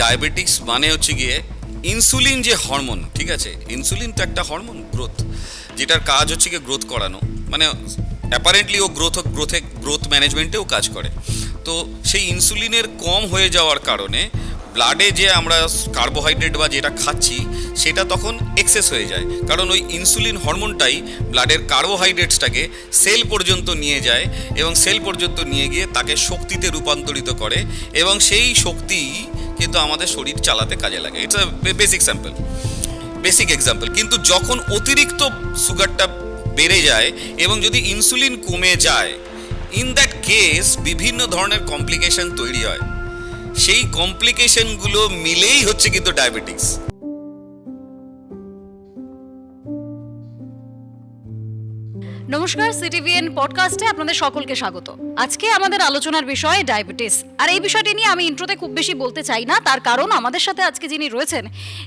Diabetics মানে হচ্ছে গিয়ে ইনসুলিন যে হরমোন, ঠিক আছে, ইনসুলিন তো একটা হরমোন গ্রোথ, যেটার কাজ হচ্ছে গিয়ে গ্রোথ করানো, মানে অ্যাপারেন্টলি ও গ্রোথ ম্যানেজমেন্টেও কাজ করে। তো সেই ইনসুলিনের কম হয়ে যাওয়ার কারণে ব্লাডে যে আমরা কার্বোহাইড্রেট বা যেটা খাচ্ছি সেটা তখন এক্সেস হয়ে যায়, কারণ ওই ইনসুলিন হরমোনটাই ব্লাডের কার্বোহাইড্রেটসটাকে সেল পর্যন্ত নিয়ে যায় এবং সেল পর্যন্ত নিয়ে গিয়ে তাকে শক্তিতে রূপান্তরিত করে এবং সেই শক্তি কিন্তু আমাদের শরীর চালাতে কাজে লাগে। It's basic example. কিন্তু যখন অতিরিক্ত সুগারটা বেড়ে যায় এবং যদি ইনসুলিন কমে যায়, ইন দ্যাট কেস বিভিন্ন ধরনের কমপ্লিকেশন তৈরি হয়। সেই কমপ্লিকেশনগুলো মিলেই হচ্ছে কিন্তু ডায়াবেটিস। নমস্কার, সিটিভিএন পডকাস্টে আপনাদের সকলকে স্বাগত। আজকে আমাদের আলোচনার বিষয় ডায়াবেটিস। আর এই বিষয়টি নিয়ে আমি ইন্ট্রোতে খুব বেশি বলতে চাই না, তার কারণ আমাদের সাথে আজকে যিনি রয়েছেন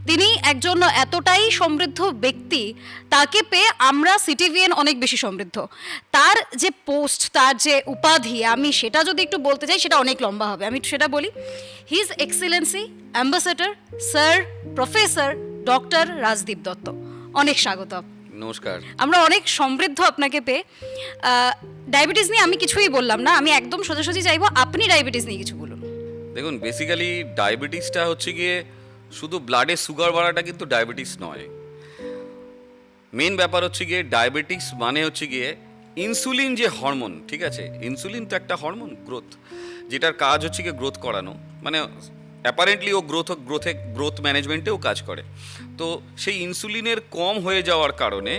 তিনি একজন এতটাই সমৃদ্ধ ব্যক্তি, তাকে পেয়ে আমরা সিটিভিএন অনেক বেশি সমৃদ্ধ। তার যে পোস্ট, তার যে উপাধি, আমি সেটা যদি একটু বলতে চাই সেটা অনেক লম্বা হবে, আমি সেটা বলি। His excellency ambassador sir professor doctor Rajdeep Dutta, অনেক স্বাগত। নমস্কার। আমরা অনেক সমৃদ্ধ আপনাকে পেয়ে। ডায়াবেটিস নিয়ে আমি কিছুই বললাম না, আমি একদম সোজাসুজি চাইবো আপনি ডায়াবেটিস নিয়ে কিছু বলুন। দেখুন, বেসিক্যালি ডায়াবেটিসটা হচ্ছে গিয়ে শুধু ব্লাডে সুগার বাড়াটা কিন্তু ডায়াবেটিস নয়। মেন ব্যাপার হচ্ছে গিয়ে ডায়াবেটিস মানে হচ্ছে গিয়ে ইনসুলিন যে হরমোন, ঠিক আছে, ইনসুলিন তো একটা হরমোন গ্রোথ, যেটার কাজ হচ্ছে গিয়ে গ্রোথ করানো, মানে অ্যাপারেন্টলি ও গ্রোথ ম্যানেজমেন্টেও কাজ করে। তো সেই ইনসুলিনের কম হয়ে যাওয়ার কারণে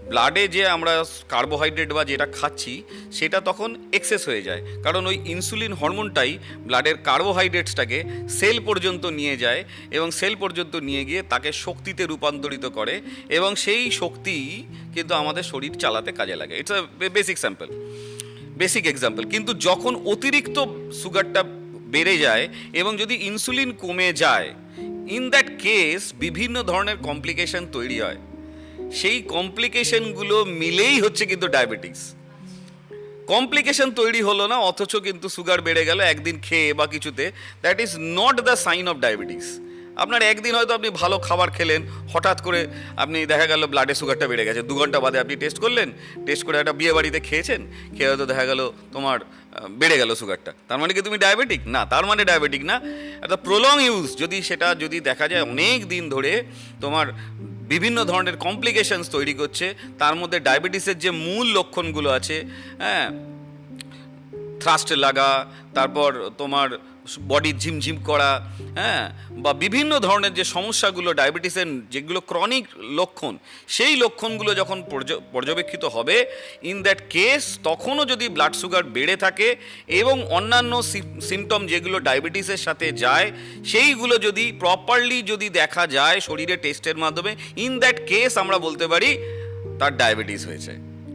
ব্লাডে যে আমরা কার্বোহাইড্রেট বা যেটা খাচ্ছি সেটা তখন এক্সেস হয়ে যায়, কারণ ওই ইনসুলিন হরমোনটাই ব্লাডের কার্বোহাইড্রেটসটাকে সেল পর্যন্ত নিয়ে যায় এবং সেল পর্যন্ত নিয়ে গিয়ে তাকে শক্তিতে রূপান্তরিত করে এবং সেই শক্তি কিন্তু আমাদের শরীর চালাতে কাজে লাগে। It's basic example. কিন্তু যখন অতিরিক্ত সুগারটা বেড়ে যায় এবং যদি ইনসুলিন কমে যায়, ইন দ্যাট কেস বিভিন্ন ধরনের কমপ্লিকেশন তৈরি হয়। সেই কমপ্লিকেশনগুলো মিলেই হচ্ছে কিন্তু ডায়াবেটিস। কমপ্লিকেশন তৈরি হলো না অথচ কিন্তু সুগার বেড়ে গেল একদিন খেয়ে বা কিছুতে, that is not the sign of diabetes. আপনার একদিন হয়তো আপনি ভালো খাবার খেলেন, হঠাৎ করে আপনি দেখা গেল ব্লাডে সুগারটা বেড়ে গেছে, 2 ঘন্টা বাদে আপনি টেস্ট করলেন, টেস্ট করে একটা বিয়ে বাড়িতে খেয়েছেন, খেয়ে হয়তো দেখা গেল তোমার বেড়ে গেল সুগারটা, তার মানে কি তুমি ডায়াবেটিক? না, তার মানে ডায়াবেটিক না। একটা প্রলং ইউজ যদি দেখা যায় অনেক দিন ধরে তোমার বিভিন্ন ধরনের কমপ্লিকেশনস তৈরি করছে, তার মধ্যে ডায়াবেটিসের যে মূল লক্ষণগুলো আছে, হ্যাঁ, থ্রাস্ট লাগা, তারপর তোমার বডি ঝিমঝিম করা, হ্যাঁ, বা বিভিন্ন ধরনের যে সমস্যাগুলো ডায়াবেটিসের যেগুলো ক্রনিক লক্ষণ, সেই লক্ষণগুলো যখন পর্যবেক্ষিত হবে, ইন দ্যাট কেস তখনও যদি ব্লাড সুগার বেড়ে থাকে এবং অন্যান্য সিমটম যেগুলো ডায়াবেটিসের সাথে যায় সেইগুলো যদি প্রপারলি যদি দেখা যায় শরীরে টেস্টের মাধ্যমে, ইন দ্যাট কেস আমরা বলতে পারি তার ডায়াবেটিস হয়েছে।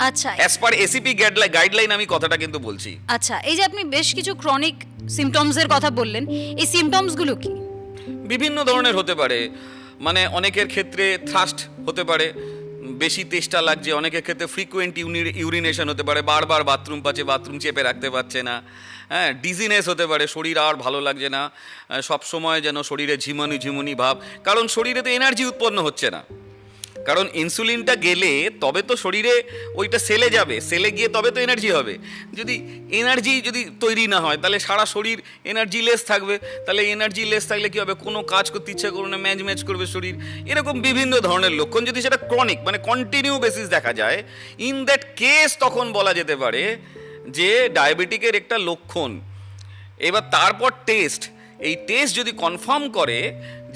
আচ্ছা, অ্যাজ পার এসিপি গাইডলাইন আমি কথাটা কিন্তু বলছি। আচ্ছা, এই যে আপনি বেশ কিছু ক্রনিক সিমটমসের কথা বললেন, এই সিমটমসগুলো কি? বিভিন্ন ধরনের হতে পারে, মানে অনেকের ক্ষেত্রে থ্রাস্ট হতে পারে, বেশি তেষ্টা লাগছে, অনেকের ক্ষেত্রে ফ্রিকুয়েন্ট ইউরিনেশন হতে পারে, বারবার বাথরুম চেপে রাখতে পারছে না, হ্যাঁ, ডিজিনেস হতে পারে, শরীর আর ভালো লাগছে না, সব সময় যেন শরীরে ঝিমুনি ভাব, কারণ শরীরে তো এনার্জি উৎপন্ন হচ্ছে না, কারণ ইনসুলিনটা গেলে তবে তো শরীরে ওইটা সেলে যাবে, সেলে গিয়ে তবে তো এনার্জি হবে। যদি এনার্জি তৈরি না হয় তাহলে সারা শরীর এনার্জি লেস থাকবে, তাহলে এনার্জি লেস থাকলে কী হবে, কোনো কাজ করতে ইচ্ছা করবে না, ম্যাচ করবে শরীর, এরকম বিভিন্ন ধরনের লক্ষণ যদি সেটা ক্রনিক মানে কন্টিনিউ বেসিস দেখা যায়, ইন দ্যাট কেস তখন বলা যেতে পারে যে ডায়াবেটিকের একটা লক্ষণ। এবার তারপর এই টেস্ট যদি কনফার্ম করে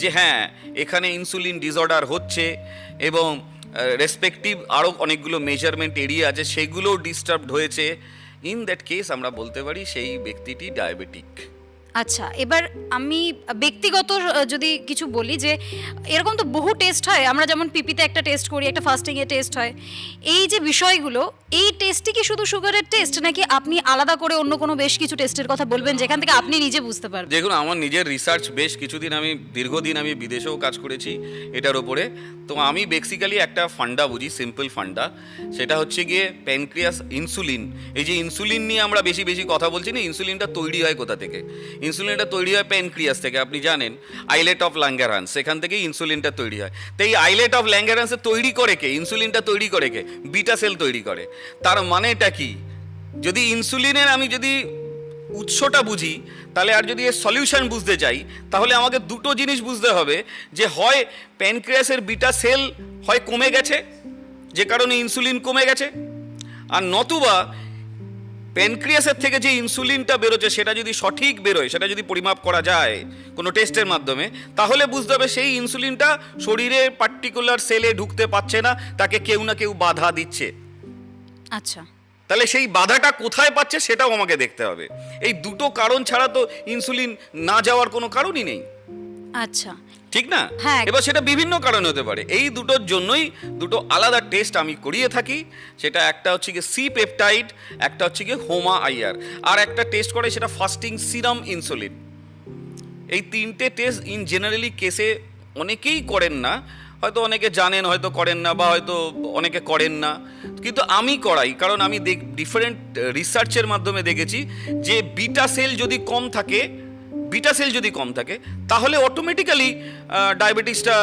যে হ্যাঁ এখানে ইনসুলিন ডিসঅর্ডার হচ্ছে এবং রেসপেক্টিভ আরও অনেকগুলো মেজারমেন্ট এরিয়া আছে সেগুলোও ডিস্টার্বড হয়েছে, ইন দ্যাট কেস আমরা বলতে পারি সেই ব্যক্তিটি ডায়াবেটিক। আচ্ছা, এবার আমি ব্যক্তিগত যদি কিছু বলি, যে এরকম তো বহু টেস্ট হয়, আমরা যেমন পিপিতে একটা টেস্ট করি, একটা ফাস্টিংয়ে টেস্ট হয়, এই যে বিষয়গুলো, এই টেস্টই কি শুধু সুগারের টেস্ট, নাকি আপনি আলাদা করে অন্য কোনো বেশ কিছু টেস্টের কথা বলবেন যেখান থেকে আপনি নিজে বুঝতে পারবেন? দেখুন, আমার নিজের রিসার্চ বেশ কিছুদিন, দীর্ঘদিন আমি বিদেশেও কাজ করেছি এটার ওপরে। তো আমি বেসিক্যালি একটা ফান্ডা বুঝি, সিম্পল ফান্ডা, সেটা হচ্ছে গিয়ে প্যানক্রিয়াস ইনসুলিন। এই যে ইনসুলিন নিয়ে আমরা বেশি কথা বলছি না, ইনসুলিনটা তৈরি হয় কোথা থেকে? ইনসুলিনটা তৈরি হয় প্যানক্রিয়াস থেকে, আপনি জানেন আইলেট অফ ল্যাঙ্গারহ্যান্স, সেখান থেকেই ইনসুলিনটা তৈরি হয়। তো এই আইলেট অফ ল্যাঙ্গারহ্যান্সে তৈরি করে কে? ইনসুলিনটা তৈরি করে কে? বিটা সেল তৈরি করে। তার মানেটা কি? যদি ইনসুলিনের আমি যদি উৎসটা বুঝি, তাহলে আর যদি এর সলিউশন বুঝতে চাই, তাহলে আমাকে দুটো জিনিস বুঝতে হবে, যে হয় প্যানক্রিয়াসের বিটা সেল হয় কমে গেছে, যে কারণে ইনসুলিন কমে গেছে, আর নতুবা প্যানক্রিয়াসের থেকে যে ইনসুলিনটা বেরোচ্ছে সেটা যদি সঠিক বেরোয়, সেটা যদি পরিমাপ করা যায় কোনো টেস্টের মাধ্যমে, তাহলে বুঝতে হবে সেই ইনসুলিনটা শরীরের পার্টিকুলার সেলে ঢুকতে পারছে না, তাকে কেউ না কেউ বাধা দিচ্ছে। আচ্ছা, তাহলে সেই বাধাটা কোথায় পাচ্ছে সেটাও আমাকে দেখতে হবে। এই দুটো কারণ ছাড়া তো ইনসুলিন না যাওয়ার কোনো কারণই নেই, আচ্ছা, ঠিক না? হ্যাঁ। এবার সেটা বিভিন্ন কারণ হতে পারে। এই দুটোর জন্যই দুটো আলাদা টেস্ট আমি করিয়ে থাকি। সেটা একটা হচ্ছে গিয়ে সি পেপটাইড, একটা হচ্ছে গিয়ে হোমা আইআর, আর একটা টেস্ট করে সেটা ফাস্টিং সিরাম ইনসুলিন। এই তিনটে টেস্ট ইন জেনারেলি কেসে অনেকেই করেন না, হয়তো অনেকে জানেন, হয়তো করেন না, বা হয়তো অনেকে করেন না, কিন্তু আমি করাই। কারণ আমি ডিফারেন্ট রিসার্চের মাধ্যমে দেখেছি যে বিটা সেল যদি কম থাকে, তাহলে অটোমেটিক্যালি ডায়াবেটিসটা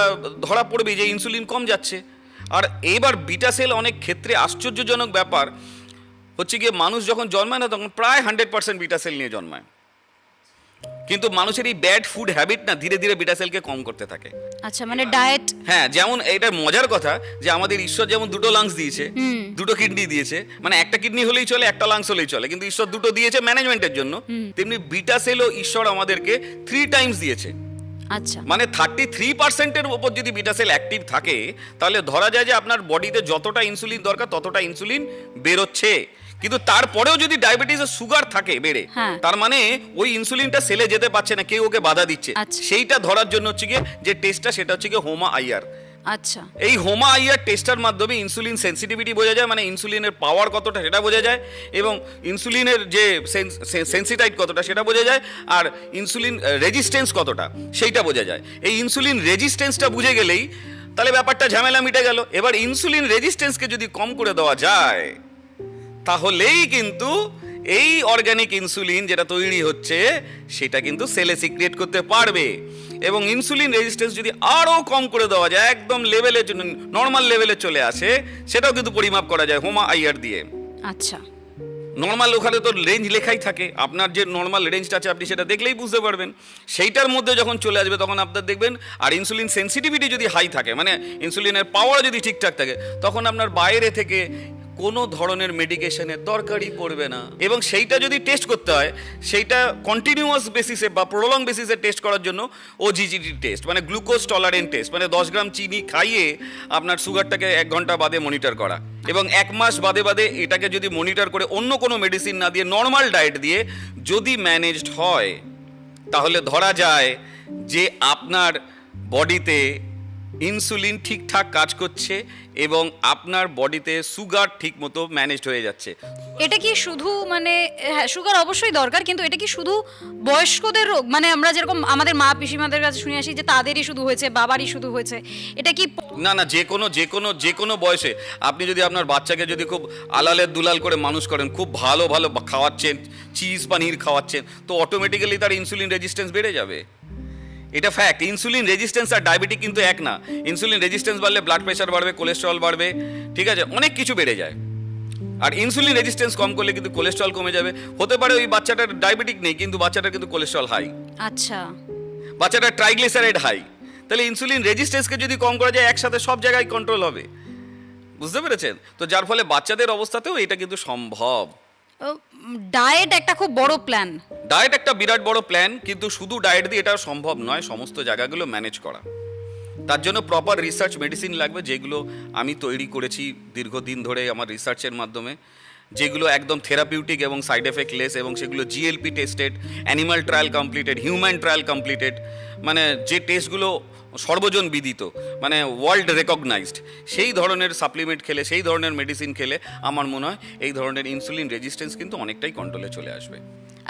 ধরা পড়বে যে ইনসুলিন কম যাচ্ছে। আর এবার বিটা সেল অনেক ক্ষেত্রে আশ্চর্যজনক ব্যাপার হচ্ছে গিয়ে, মানুষ যখন জন্মায় না তখন প্রায় 100% বিটা সেল নিয়ে জন্মায়, কিন্তু মানুষের এই ব্যাড ফুড হ্যাবিট না ধীরে ধীরে বিটা সেলকে কম করতে থাকে। আচ্ছা, মানে ডায়েট। হ্যাঁ, যেমন এটা মজার কথা যে আমাদের ঈশ্বর যেমন দুটো লাংস দিয়েছে, দুটো কিডনি দিয়েছে, মানে একটা কিডনি হলেই চলে, একটা লাংস হলেই চলে, কিন্তু ঈশ্বর দুটো দিয়েছে ম্যানেজমেন্টের জন্য, তেমনি বিটা সেলও ঈশ্বর আমাদেরকে 3 টাইমস দিয়েছে। আচ্ছা, মানে 33%-এর উপর যদি বিটা সেল অ্যাক্টিভ থাকে, তাহলে ধরা যায় যে আপনার বডিতে যতটা ইনসুলিন দরকার ততটা ইনসুলিন বেরোচ্ছে। কিন্তু তারপরেও যদি ডায়াবেটিসের সুগার থাকে বেড়ে, হ্যাঁ। তার মানে ওই ইনসুলিনটা সেলে যেতে পারছে না, কেউ ওকে বাধা দিচ্ছে। আচ্ছা। সেইটা ধরার জন্য হচ্ছে গিয়ে যে টেস্টটা, সেটা হচ্ছে গিয়ে হোমা আইআর। আচ্ছা, এই হোমা আইআর টেস্টার মাধ্যমে ইনসুলিন সেন্সিটিভিটি বোঝা যায়, মানে ইনসুলিনের পাওয়ার কতটা সেটা বোঝা যায়, এবং ইনসুলিনের যে সেন্সিটাইট কতটা সেটা বোঝা যায়, আর ইনসুলিন রেজিস্ট্যান্স কতটা সেইটা বোঝা যায়। এই ইনসুলিন রেজিস্ট্যান্সটা বুঝে গেলেই তাহলে ব্যাপারটা ঝামেলা মিটে গেল। এবার ইনসুলিন রেজিস্ট্যান্সকে যদি কম করে দেওয়া যায়, তাহলেই কিন্তু এই অর্গানিক ইনসুলিন যেটা তৈরি হচ্ছে সেটা কিন্তু সেলে সিক্রিয়েট করতে পারবে। এবং ইনসুলিন রেজিস্ট্যান্স যদি আরও কম করে দেওয়া যায়, একদম লেভেলে, নর্মাল লেভেলে চলে আসে, সেটাও কিন্তু পরিমাপ করা যায় হোমা আইআর দিয়ে। আচ্ছা, নর্মাল ওখানে তো রেঞ্জ লেখাই থাকে, আপনার যে নর্মাল রেঞ্জটা আছে আপনি সেটা দেখলেই বুঝতে পারবেন। সেইটার মধ্যে যখন চলে আসবে তখন আপনার দেখবেন, আর ইনসুলিন সেন্সিটিভিটি যদি হাই থাকে, মানে ইনসুলিনের পাওয়ার যদি ঠিকঠাক থাকে, তখন আপনার বাইরে থেকে কোনো ধরনের মেডিকেশনের দরকারই পড়বে না। এবং সেইটা যদি টেস্ট করতে হয়, সেইটা কন্টিনিউয়াস বেসিসে বা প্রলং বেসিসে টেস্ট করার জন্য ওজিজিটি টেস্ট, মানে গ্লুকোজ টলারেন্ট টেস্ট, মানে 10 গ্রাম চিনি খাইয়ে আপনার সুগারটাকে 1 ঘন্টা বাদে মনিটর করা, এবং 1 মাস বাদে বাদে এটাকে যদি মনিটর করে অন্য কোনো মেডিসিন না দিয়ে নর্মাল ডায়েট দিয়ে যদি ম্যানেজড হয়, তাহলে ধরা যায় যে আপনার বডিতে ইনসুলিন ঠিকঠাক কাজ করছে এবং আপনার বডিতে সুগার ঠিক মতো ম্যানেজড হয়ে যাচ্ছে। এটা কি শুধু মানে, হ্যাঁ সুগার অবশ্যই দরকার, কিন্তু এটা কি শুধু বয়স্কদের রোগ? মানে আমরা যেরকম আমাদের মা পিসিমাদের কাছে শুনে আসি যে তাদেরই শুধু হয়েছে, বাবারই শুধু হয়েছে, এটা কি? না না, যে কোনো বয়সে আপনি যদি আপনার বাচ্চাকে যদি খুব আলালের দুলাল করে মানুষ করেন, খুব ভালো ভালো খাওয়াচ্ছেন, চিজ পানির খাওয়াচ্ছেন, তো অটোমেটিক্যালি তার ইনসুলিন রেজিস্ট্যান্স বেড়ে যাবে। এটা ফ্যাক্ট। ইনসুলিন রেজিস্ট্যান্স আর ডায়াবেটিক কিন্তু এক না। ইনসুলিন রেজিস্ট্যান্স বাড়লে ব্লাড প্রেশার বাড়বে, কোলেস্টেরল বাড়বে, ঠিক আছে, অনেক কিছু বেড়ে যায়। আর ইনসুলিন রেজিস্ট্যান্স কম করলে কিন্তু কোলেস্টেরল কমে যাবে। হতে পারে ওই বাচ্চাটার ডায়াবেটিক নেই, কিন্তু বাচ্চাটার কিন্তু কোলেস্টেরল হাই, আচ্ছা, বাচ্চাটার ট্রাইগ্লিসারাইড হাই। তাহলে ইনসুলিন রেজিস্ট্যান্সকে যদি কম করা যায়, একসাথে সব জায়গায় কন্ট্রোল হবে। বুঝতে পেরেছেন তো? যার ফলে বাচ্চাদের অবস্থাতেও এটা কিন্তু সম্ভব। ডায়েট একটা খুব বড় প্ল্যান। ডায়েট একটা বিরাট বড় প্ল্যান, কিন্তু শুধু ডায়েট দিয়ে এটা সম্ভব নয় সমস্ত জায়গাগুলো ম্যানেজ করা। তার জন্য প্রপার রিসার্চ মেডিসিন লাগবে, যেগুলো আমি তৈরি করেছি দীর্ঘদিন ধরে আমার রিসার্চের মাধ্যমে, যেগুলো একদম থেরাপিউটিক এবং সাইড এফেক্ট লেস, এবং সেগুলো GLP tested, animal trial completed, human trial completed, মানে যে টেস্টগুলো সর্বজন বিদিত, মানে ওয়ার্ল্ড রেকগনাইজড, সেই ধরনের সাপ্লিমেন্ট খেলে, সেই ধরনের মেডিসিন খেলে আমার মনে হয় এই ধরনের ইনসুলিন রেজিস্ট্যান্স কিন্তু অনেকটাই কন্ট্রোলে চলে আসবে।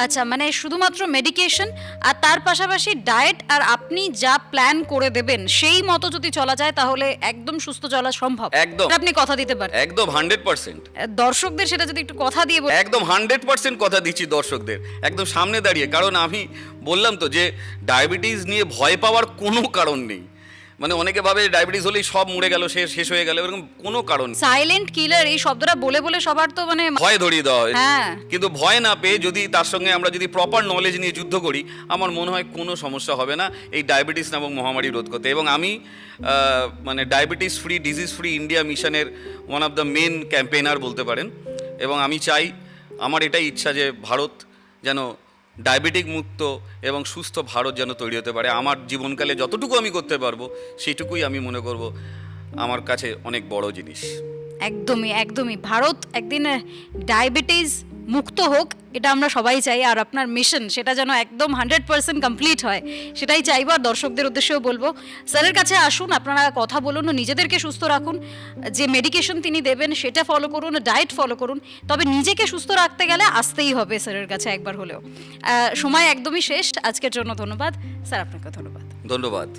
আচ্ছা, মানে শুধুমাত্র মেডিকেশন আর তার পাশাপাশি ডায়েট, আর আপনি যা প্ল্যান করে দেবেন সেই মতো যদি চলা যায় তাহলে একদম সুস্থ চলা সম্ভব। একদম। এটা আপনি কথা দিতে পারেন একদম 100%। দর্শকদের, সেটা যদি একটু কথা দিয়ে বলেন। একদম 100% কথা দিচ্ছি দর্শকদের, একদম সামনে দাঁড়িয়ে। কারণ আমি বললাম তো যে ডায়াবেটিস নিয়ে ভয় পাওয়ার কোনো কারণ নেই। মানে অনেকে ভাবে ডায়াবেটিস হলেই সব মরে গেল, শেষ হয়ে গেল, এরকম কোনো কারণ নেই। সাইলেন্ট কিলার এই শব্দটা বলে বলে সবার তো মানে ভয় ধরিয়ে দেওয়া হয়। হ্যাঁ। কিন্তু ভয় না পেয়ে যদি তার সঙ্গে আমরা যদি প্রপার নলেজ নিয়ে যুদ্ধ করি, আমার মনে হয় কোনো সমস্যা হবে না এই ডায়াবেটিস নামক মহামারী রোধ করতে। এবং আমি মানে diabetes free, disease free India মিশনের one of the main campaigner বলতে পারেন। এবং আমি চাই, আমার এটাই ইচ্ছা যে ভারত যেন ডায়াবেটিক মুক্ত এবং সুস্থ ভারত যেন তৈরি হতে পারে। আমার জীবনকালে যতটুকু আমি করতে পারবো সেইটুকুই আমি মনে করব আমার কাছে অনেক বড় জিনিস। একদমই একদমই ভারত একদিন ডায়াবেটিস মুক্ত হোক, এটা আমরা সবাই চাই। আর আপনার মিশন সেটা যেন একদম 100% কমপ্লিট হয়, সেটাই চাইবো। আর দর্শকদের উদ্দেশ্যেও বলবো, স্যারের কাছে আসুন, আপনারা কথা বলুন, নিজেদেরকে সুস্থ রাখুন, যে মেডিকেশন তিনি দেবেন সেটা ফলো করুন, ডায়েট ফলো করুন। তবে নিজেকে সুস্থ রাখতে গেলে আসতেই হবে স্যারের কাছে একবার হলেও। সময় একদমই শেষ, আজকের জন্য ধন্যবাদ স্যার, আপনাকে ধন্যবাদ। ধন্যবাদ।